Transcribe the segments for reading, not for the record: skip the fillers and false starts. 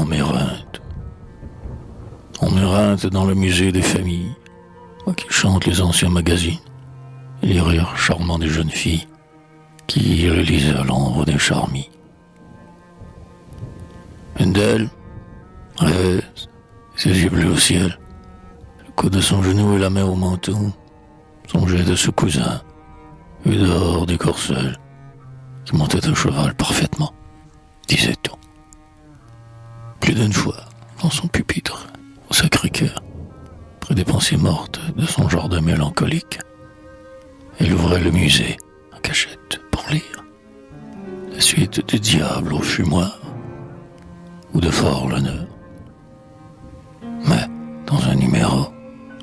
on m'éreinte. On m'éreinte dans le musée des familles, moi qui chante les anciens magazines, et les rires charmants des jeunes filles qui le lisaient à l'ombre des charmilles. Une d'elles rêve, ses yeux bleus au ciel, le coude de son genou et la main au menton, songeait de ce cousin, vu dehors des corcelles, qui montait à cheval parfaitement, disait-on. Plus d'une fois, dans son pupitre, au Sacré-Cœur, près des pensées mortes de son jardin mélancolique, elle ouvrait le musée en cachette pour lire la suite du diable au fumoir ou de Fort l'honneur. Mais, dans un numéro,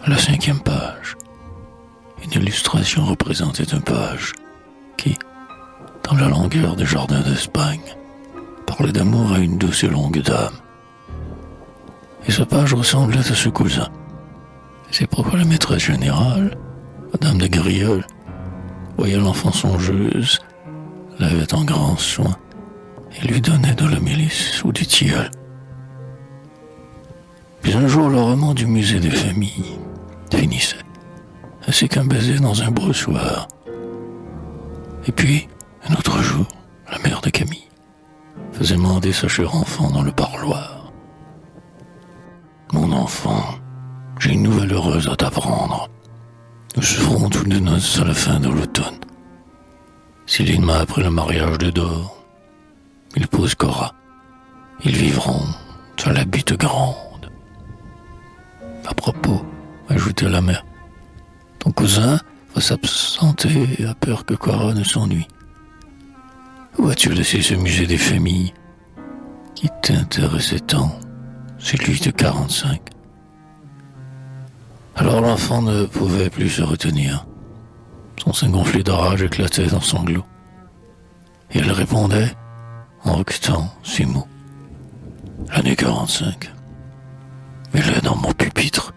à la 5e page, une illustration représentait un page qui, dans la longueur des jardins d'Espagne, parlait d'amour à une douce et longue dame. Et ce page ressemblait à ce cousin. C'est pourquoi la maîtresse générale, Madame de Griol, voyant l'enfant songeuse, l'avait en grand soin et lui donnait de la mélisse ou du tilleul. Puis un jour, le roman du musée des familles finissait, ainsi qu'un baiser dans un broussoir. Et puis, un autre jour, la mère de Camille faisait mander sa chère enfant dans le parloir. Mon enfant, j'ai une nouvelle heureuse à t'apprendre. Nous serons tous de noces à la fin de l'automne. Céline m'a appris le mariage de Dore. Il épouse Cora. Ils vivront à la butte grande. À propos, ajoutait la mère, ton cousin va s'absenter et a peur que Cora ne s'ennuie. Où as-tu laissé ce musée des familles qui t'intéressait tant, celui de 45? Alors l'enfant ne pouvait plus se retenir. Son sein gonflé de rage éclatait en sanglots. Et elle répondait, en hoquetant ces mots. L'année 45. Mets-le dans mon pupitre.